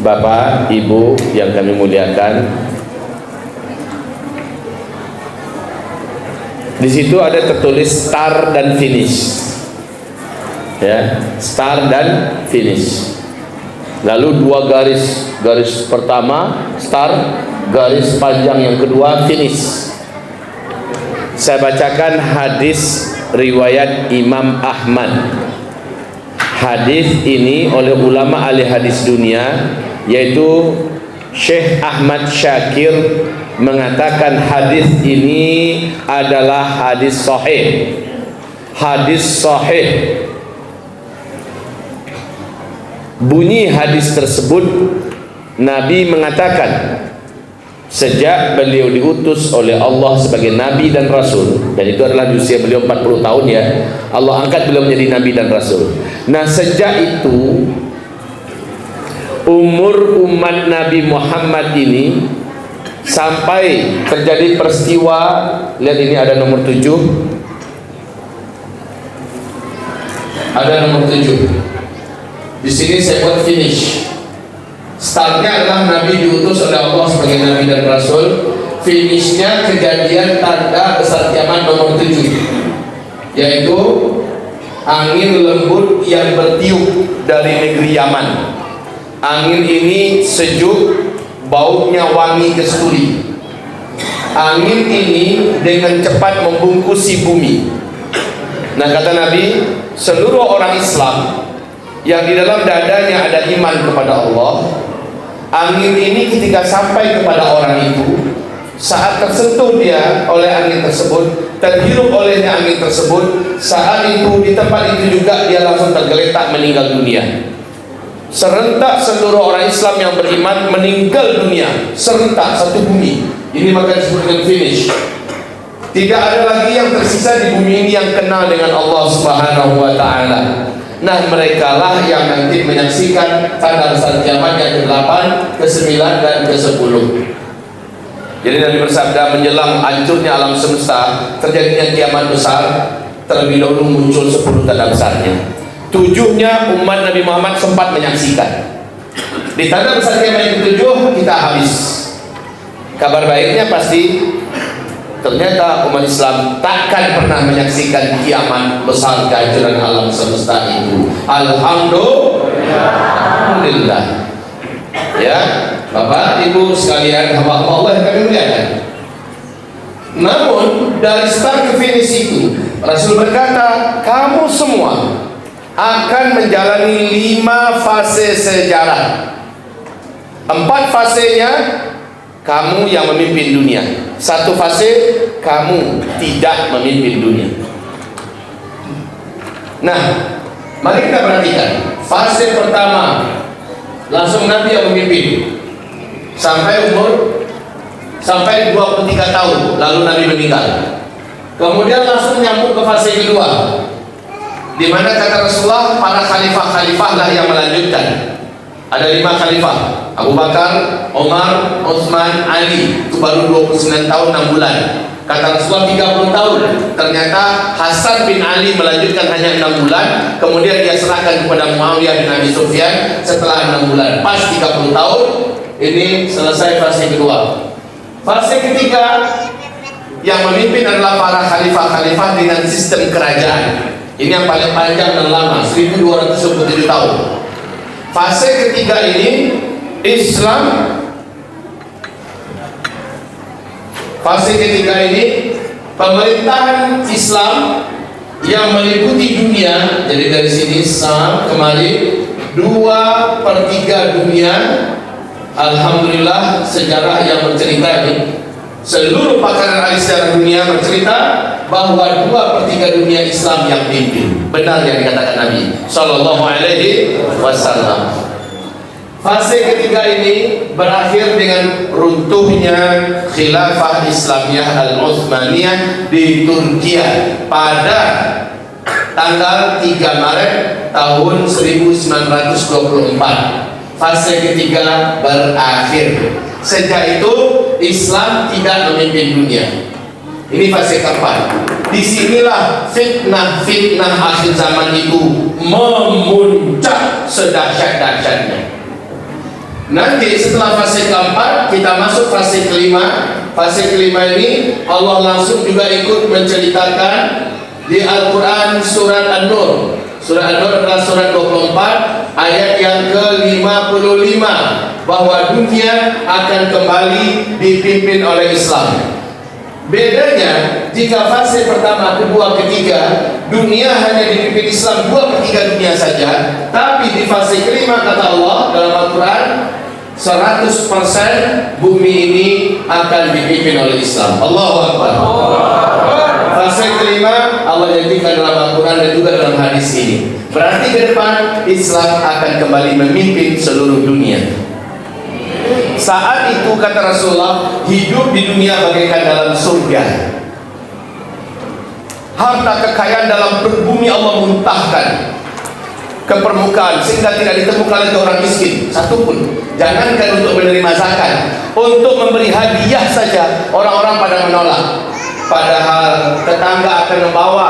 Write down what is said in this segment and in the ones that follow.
Bapak, Ibu yang kami muliakan, di situ ada tertulis start dan finish. Ya, start dan finish. Lalu dua garis, garis pertama start, garis panjang yang kedua finish. Saya bacakan hadis riwayat Imam Ahmad. Hadis ini oleh ulama ahli hadis dunia, yaitu Syekh Ahmad Syakir, mengatakan hadis ini adalah hadis sahih. Hadis sahih. Bunyi hadis tersebut, Nabi mengatakan, sejak beliau diutus oleh Allah sebagai Nabi dan Rasul, dan itu adalah di usia beliau 40 tahun ya, Allah angkat beliau menjadi Nabi dan Rasul. Nah, sejak itu umur umat Nabi Muhammad ini sampai terjadi peristiwa, lihat ini ada nomor 7, ada nomor 7 di sini. Saya buat finish. Startnya adalah Nabi diutus oleh Allah sebagai Nabi dan Rasul. Finishnya kejadian tanda besar kiamat nomor 7, yaitu angin lembut yang bertiup dari negeri Yaman. Angin ini sejuk, baunya wangi kasturi. Angin ini dengan cepat membungkusi bumi. Nah, kata Nabi, seluruh orang Islam yang di dalam dadanya ada iman kepada Allah, angin ini ketika sampai kepada orang itu, saat tersentuh dia oleh angin tersebut, terhirup olehnya angin tersebut, saat itu di tempat itu juga dia langsung tergeletak meninggal dunia. Serentak seluruh orang Islam yang beriman meninggal dunia, serentak satu bumi. Ini maka disebut dengan finish. Tidak ada lagi yang tersisa di bumi ini yang kenal dengan Allah Subhanahu wa Ta'ala. Nah, mereka lah yang nanti menyaksikan tanda besar kiamat yang ke-8, ke-9 dan ke-10. Jadi Nabi bersabda, menjelang hancurnya alam semesta, terjadinya kiamat besar, terlebih dahulu muncul 10 tanda besarnya. 7-nya umat Nabi Muhammad sempat menyaksikan. Di tanda besar kiamat yang ke-7 kita habis. Kabar baiknya pasti ternyata umat Islam takkan pernah menyaksikan kiamat besar kehancuran alam semesta itu. Alhamdulillah. Ya, Bapak, Ibu sekalian, hamba Allah yang kami muliakan. Namun dari start ke finish itu, Rasul berkata, kamu semua akan menjalani 5 fase sejarah. 4 fasenya kamu yang memimpin dunia. 1 fase kamu tidak memimpin dunia. Nah, mari kita perhatikan. Fase pertama, langsung Nabi yang memimpin sampai umur 23 tahun, lalu Nabi meninggal. Kemudian langsung nyambung ke fase kedua, di mana kata Rasulullah, para khalifah-khalifah lah yang melanjutkan. Ada 5 khalifah, Abu Bakar, Umar, Utsman, Ali. Itu baru 29 tahun 6 bulan. Kata Rasulullah 30 tahun. Ternyata Hasan bin Ali melanjutkan hanya 6 bulan. Kemudian dia serahkan kepada Muawiyah bin Abi Sufyan setelah 6 bulan. Pas 30 tahun. Ini selesai fase kedua. Fase ketiga yang memimpin adalah para khalifah-khalifah dengan sistem kerajaan. Ini yang paling panjang dan lama, 1227 tahun. Fase ketiga ini Islam. Fase ketiga ini pemerintahan Islam yang meliputi dunia. Jadi dari sini Sam kemari 2/3 dunia. Alhamdulillah, sejarah yang bercerita ini, seluruh pakar ahli sejarah dunia bercerita bahwa 2/3 dunia Islam yang pimpin. Benar yang dikatakan Nabi Sallallahu Alaihi Wasallam. Fase ketiga ini berakhir dengan runtuhnya Khilafah Islamiyah Al-Utsmaniyah di Turkiya pada tanggal 3 Maret tahun 1924. Fase ketiga berakhir. Sejak itu Islam tidak memimpin dunia. Ini fase keempat. Disinilah fitnah-fitnah akhir zaman itu memuncak sedahsyat-dahsyatnya. Nanti setelah fase keempat kita masuk fase kelima. Fase kelima ini Allah langsung juga ikut menceritakan di Al-Quran surat An-Nur. Surat An-Nur adalah surat 24 ayat yang ke-55, bahwa dunia akan kembali dipimpin oleh Islam. Bedanya, jika fase pertama, kedua, ketiga dunia hanya dipimpin Islam 2/3 dunia saja, tapi di fase kelima kata Allah dalam Al-Quran 100% bumi ini akan dipimpin oleh Islam. Allahu Akbar. Fase kelima Allah janjikan dalam Al-Quran dan juga dalam hadis ini. Berarti ke depan Islam akan kembali memimpin seluruh dunia. Saat itu kata Rasulullah, hidup di dunia bagaikan dalam surga. Harta kekayaan dalam bumi Allah muntahkan ke permukaan sehingga tidak ditemukan lagi orang miskin satupun. Jangankan untuk menerima zakat, untuk memberi hadiah saja orang-orang pada menolak. Padahal tetangga akan membawa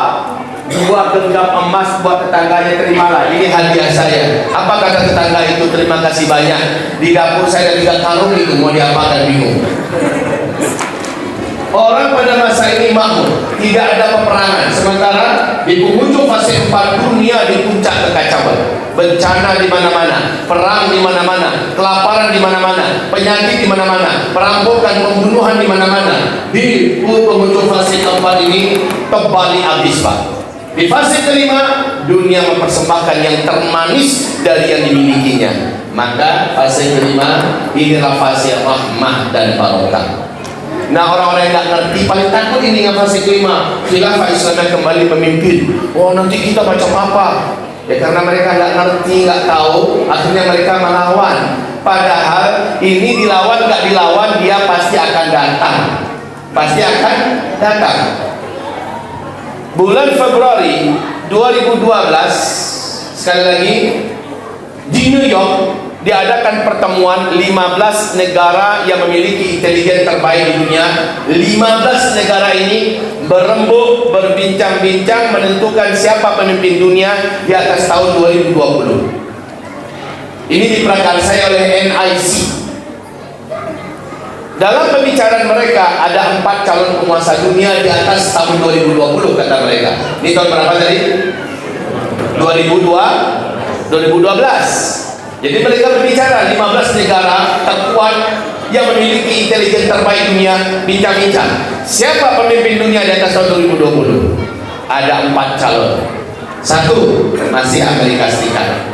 2 genggam emas buat tetangganya, terimalah, ini hadiah saya. Apa kata tetangga itu? Terima kasih banyak. Di dapur saya ada 3 karung itu, mau diapakan, bingung. Orang pada masa ini makmur, tidak ada peperangan. Sementara di penghujung fase 4 dunia di puncak kekacauan. Bencana di mana-mana, perang di mana-mana, kelaparan di mana-mana, penyakit di mana-mana, perampokan, pembunuhan di mana-mana. Di penghujung fase keempat ini kembali habis, Pak. Di fase kelima dunia mempersembahkan yang termanis dari yang dimilikinya. Maka fase kelima inilah fase rahmah dan barokah. Nah, orang-orang yang nggak ngerti paling takut ini dengan fase kelima, khilafah Islamiyah kembali memimpin. Oh, nanti kita macam apa? Ya karena mereka nggak ngerti, nggak tahu, akhirnya mereka melawan. Padahal ini dilawan nggak dilawan, dia pasti akan datang. Pasti akan datang. Bulan Februari 2012, sekali lagi di New York diadakan pertemuan 15 negara yang memiliki intelijen terbaik di dunia. 15 negara ini berembuk, berbincang-bincang menentukan siapa pemimpin dunia di atas tahun 2020. Ini diprakarsai oleh NIC. Dalam pembicaraan mereka ada 4 calon penguasa dunia di atas tahun 2020 kata mereka. Ini tahun berapa tadi? 2012. Jadi mereka berbicara 15 negara terkuat yang memiliki intelijen terbaik dunia, bincang-bincang siapa pemimpin dunia di atas tahun 2020. Ada 4 calon. 1 masih Amerika Serikat.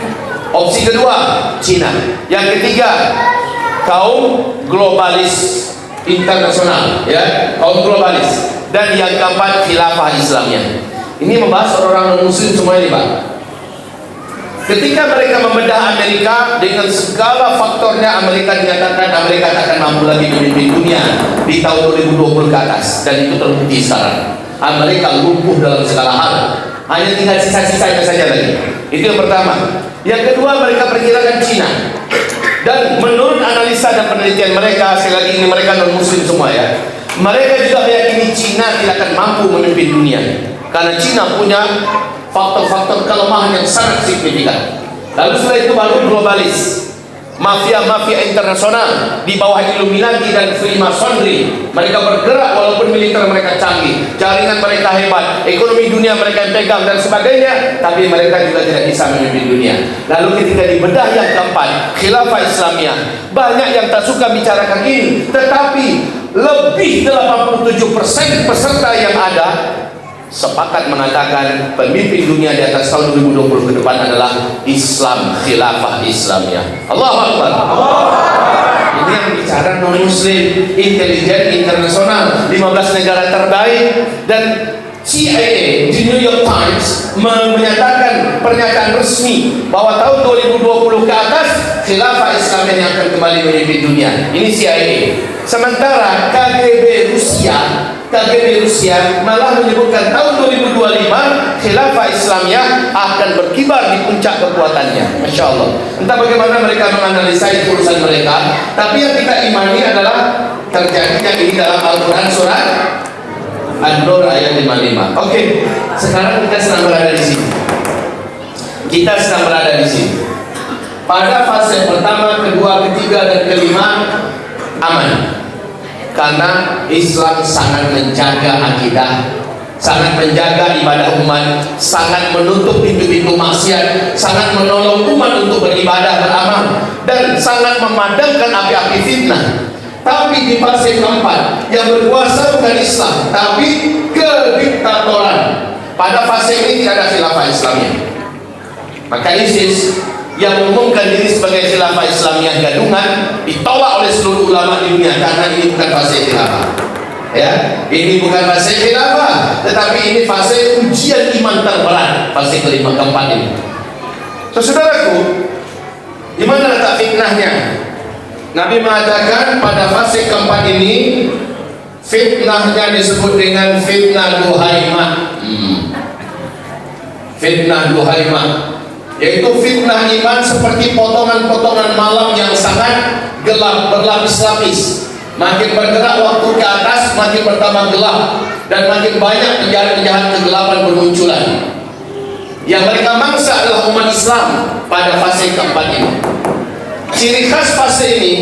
Opsi kedua Cina. Yang ketiga kaum globalis internasional, ya, kaum globalis. Dan yang keempat khilafah Islamnya. Ini membahas orang-orang non-muslim semua ini, Pak. Ketika mereka membedah Amerika dengan segala faktornya, Amerika dinyatakan Amerika tak akan mampu lagi memimpin dunia di tahun 2020 ke atas, dan itu terbukti sekarang. Amerika lumpuh dalam segala hal, hanya tinggal sisa-sisanya saja lagi. Itu yang pertama. Yang kedua, mereka perkirakan Cina. Dan menurut analisa dan penelitian mereka, sekali lagi ini mereka non muslim semua ya, mereka juga meyakini Cina tidak akan mampu memimpin dunia karena Cina punya faktor-faktor kelemahan yang sangat signifikan. Lalu setelah itu baru globalis, mafia-mafia internasional di bawah Illuminati dan Freemasonry. Mereka bergerak walaupun militer mereka canggih, jaringan mereka hebat, ekonomi dunia mereka yang pegang dan sebagainya, tapi mereka juga tidak bisa memimpin dunia. Lalu ketika dibedah yang keempat, khilafah Islamiyah, banyak yang tak suka bicarakan ini, tetapi lebih 87% peserta yang ada sepakat mengatakan pemimpin dunia di atas tahun 2020 ke depan adalah Islam, khilafah Islamiyah. Allahu Akbar. Ini yang bicara non muslim, intelijen internasional, 15 negara terbaik. Dan CIA di New York Times menyatakan pernyataan resmi bahwa tahun 2020 ke atas khilafah Islamiyah yang akan kembali memimpin dunia. Ini CIA. Sementara KGB Rusia malah menyebutkan tahun 2025 khilafah Islamiyah akan berkibar di puncak kekuatannya. Masya Allah. Entah bagaimana mereka menganalisa itu urusan mereka, tapi yang kita imani adalah terjadinya ini dalam Al-Quran surat An-Nur ayat 55. Oke, sekarang kita sedang berada di sini. Pada fase pertama, kedua, ketiga, dan kelima aman. Karena Islam sangat menjaga akidah, sangat menjaga ibadah umat, sangat menutup pintu-pintu maksiat, sangat menolong umat untuk beribadah, beramal, dan sangat memadamkan api-api fitnah. Tapi di fase keempat, yang berkuasa bukan Islam, tapi kediktatoran. Pada fase ini tidak ada khilafah Islamiyah. Maka ISIS yang mengumumkan diri sebagai khilafah Islamiyah gadungan ditolak oleh seluruh ulama di dunia, karena ini bukan fase khilafah. Ya, ini bukan fase khilafah, tetapi ini fase ujian iman terberat, fase kelima keempat ini. Saudaraku, di mana letak fitnahnya? Nabi mengatakan pada fase keempat ini fitnahnya disebut dengan fitnah Duhaimah. Fitnah Duhaimah, yaitu fitnah iman seperti potongan-potongan malam yang sangat gelap, berlapis-lapis. Makin bergerak waktu ke atas, makin bertambah gelap, dan makin banyak penjahat-penjahat kegelapan bermunculan. Yang mereka mangsa adalah umat Islam pada fase keempat ini. Ciri khas fase ini,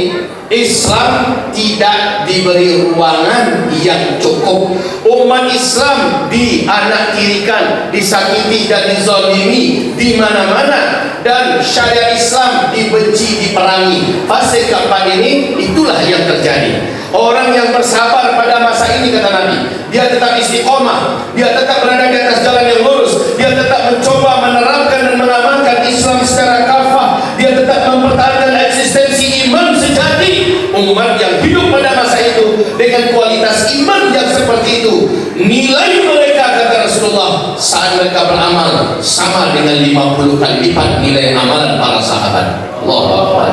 Islam tidak diberi ruangan yang cukup. Umat Islam dianaktirikan, disakiti dan dizalimi di mana-mana, dan syariat Islam dibenci, diperangi. Fase keempat ini, itulah yang terjadi. Orang yang bersabar pada masa ini, kata Nabi, dia tetap istiqomah, dia tetap berada di atas jalan yang lurus, dia tetap mencoba menerapkan dan mengamalkan Islam secara kafah, dia tetap mempertahankan eksistensi iman sejati. Umat yang hidup pada masa itu dengan kualitas iman yang seperti itu, nilai mereka, kata Rasulullah, saat mereka beramal sama dengan 50 kali lipat nilai amalan para sahabat. Allahu Akbar.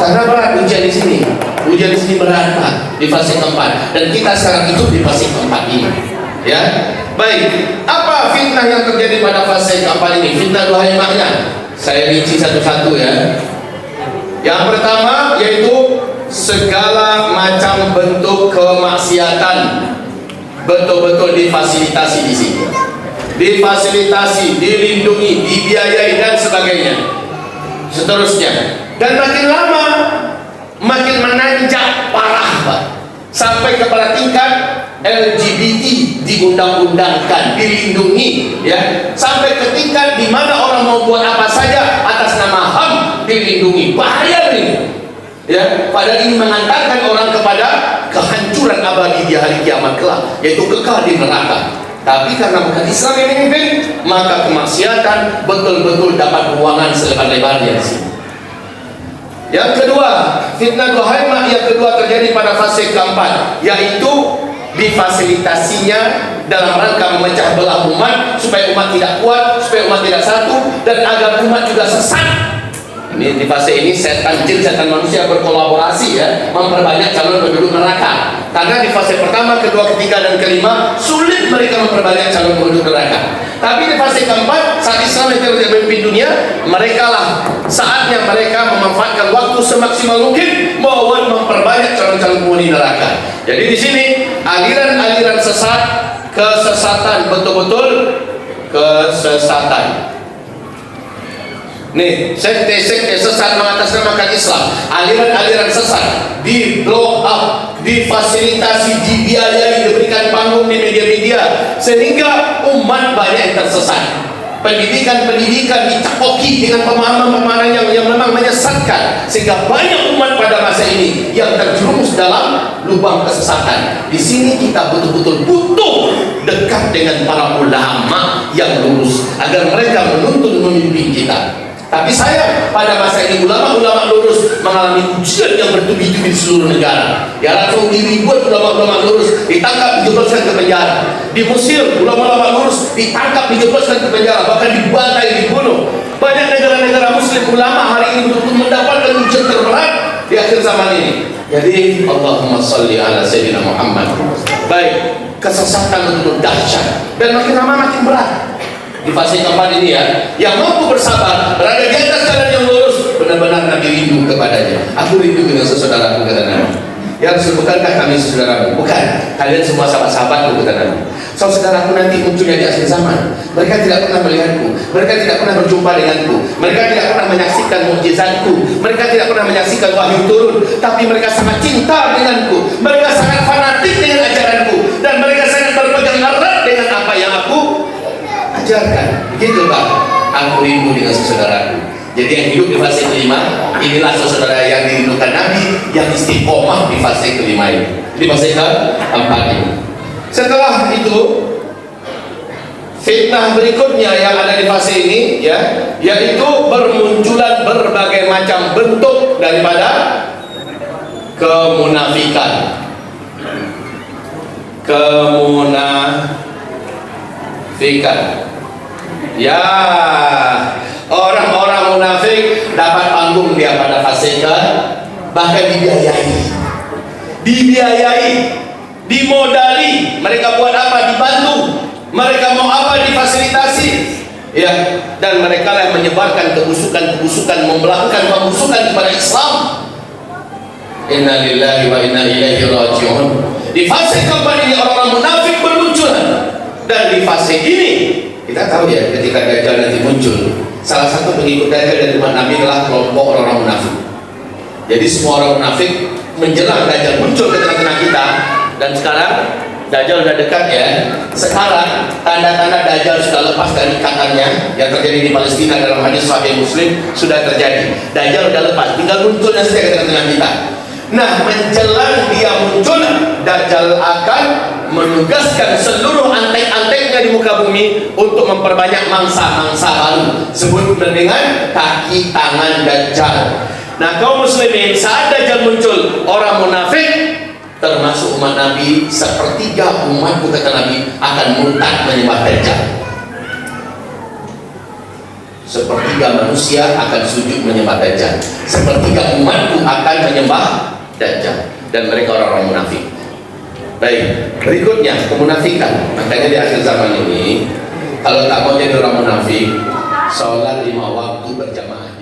Karena berat ujian di sini. Ujian di sini berat, Pak, di fase keempat, dan kita sekarang hidup di fase keempat ini. Ya, baik. Apa fitnah yang terjadi pada fase keempat ini? Fitnah Duhaimahnya saya rinci satu-satu ya. Yang pertama yaitu segala macam bentuk kemaksiatan betul-betul difasilitasi di sini, difasilitasi, dilindungi, dibiayai dan sebagainya, seterusnya. Dan makin lama makin menanjak parah, Pak, sampai kepada tingkat LGBT diundang-undangkan, dilindungi, ya, sampai ke tingkat di mana orang mau buat apa saja atas nama HAM dilindungi. Bahaya ini, ya. Padahal ini mengantarkan orang kepada kehancuran abadi di hari kiamat kelak, yaitu kekal di neraka. Tapi karena bukan Islam yang memimpin, maka kemaksiatan betul-betul dapat ruangan selebar-lebarnya di sini. Yang kedua, fitnah Duhaimah yang kedua terjadi pada fase keempat, yaitu difasilitasinya dalam rangka memecah belah umat, supaya umat tidak kuat, supaya umat tidak satu, dan agar umat juga sesat. Ini di fase ini setan jin, setan manusia berkolaborasi, ya, memperbanyak calon penduduk neraka. Karena di fase pertama, kedua, ketiga, dan kelima sulit mereka memperbanyak calon penduduk neraka. Tapi di fase keempat, saat Islam itu memimpin dunia, mereka lah saatnya mereka memanfaatkan waktu semaksimal mungkin mau memperbanyak calon-calon penghuni neraka. Jadi di sini aliran-aliran sesat, kesesatan, betul-betul kesesatan. Nih, sekte-sekte sesat mengatasnamakan Islam, aliran-aliran sesat di blow up, difasilitasi, dibiayai, diberikan panggung di media-media, sehingga umat banyak yang tersesat. Pendidikan-pendidikan dicakoki dengan pemahaman-pemahaman yang memang menyesatkan, sehingga banyak umat pada masa ini yang terjerumus dalam lubang kesesatan. Di sini kita betul-betul butuh dekat dengan para ulama yang lurus agar mereka menuntun memimpin kita. Tapi sayang, pada masa ini ulama-ulama lurus mengalami ujian yang bertubi-tubi di seluruh negara. Di Arab Saudi ribuan ulama-ulama lurus ditangkap, dijebloskan ke penjara. Di Mesir ulama-ulama lurus ditangkap, dijebloskan ke penjara, bahkan dibantai, dibunuh. Banyak negara-negara Muslim ulama hari ini betul-betul mendapatkan ujian terberat di akhir zaman ini. Jadi Allahumma salli ala Sayyidina Muhammad. Baik, kesesatan betul-betul dahsyat dan makin lama makin berat. Di fase keempat ini, ya, yang mampu bersabar berada di atas jalan yang lurus, benar-benar Nabi rindu kepadanya. Aku rindu dengan saudaraku, kata Nabi. Ya Rasul, bukankah kami saudaramu? Bukan, kalian semua sahabat-sahabatku, kata Nabi. Saudaraku nanti munculnya di akhir zaman. Mereka tidak pernah melihatku, mereka tidak pernah berjumpa denganku, mereka tidak pernah menyaksikan mukjizatku, mereka tidak pernah menyaksikan wahyu turun, tapi mereka sangat cinta denganku, mereka sangat fanatik dengan ajaranku, dan mereka sangat berpegang erat dengan apa yang aku ajarkan. Begitu Pak, aku rindu dengan saudaraku. Jadi yang hidup di fase kelima, inilah saudara yang dirindukan Nabi, yang istiqomah di fase kelima ini, di fase keempat ini. Setelah itu, fitnah berikutnya yang ada di fase ini, ya, yaitu bermunculan berbagai macam bentuk daripada kemunafikan. Ya, orang-orang munafik dapat panggung dia pada fase ke, bahkan dibiayai, dimodali. Mereka buat apa? Dibantu. Mereka mau apa? Difasilitasi. Ya, dan mereka lah menyebarkan kebusukan, melakukan pembusukan kepada Islam. Inna lillahi wa inna ilaihi raji'un. Di fase keempat ini orang-orang munafik bermunculan, dan di fase ini kita tahu ya, ketika Dajjal nanti muncul, salah satu pengikut Dajjal dari umat Nabi adalah kelompok orang-orang munafik. Jadi semua orang munafik menjelang Dajjal muncul ke tengah-tengah kita, dan sekarang Dajjal sudah dekat ya. Sekarang tanda-tanda Dajjal sudah lepas dari ikatannya yang terjadi di Palestina dalam hadis Sahih Muslim sudah terjadi. Dajjal sudah lepas, tinggal munculnya saja ke tengah-tengah kita. Nah, menjelang dia muncul, Dajjal akan menugaskan seluruh antek-anteknya di muka bumi untuk memperbanyak mangsa-mangsa baru, sebut dengan kaki tangan Dajjal. Nah, kaum muslimin, saat Dajjal muncul, orang munafik termasuk umat Nabi, sepertiga umatku, kata Nabi, akan murtad menyembah Dajjal. Sepertiga manusia akan sujud menyembah Dajjal, sepertiga umatku akan menyembah Dajjal, dan mereka orang-orang munafik. Baik, berikutnya kemunafikan. Makanya di akhir zaman ini, kalau tak mau jadi orang munafik, sholat 5 waktu berjamaah.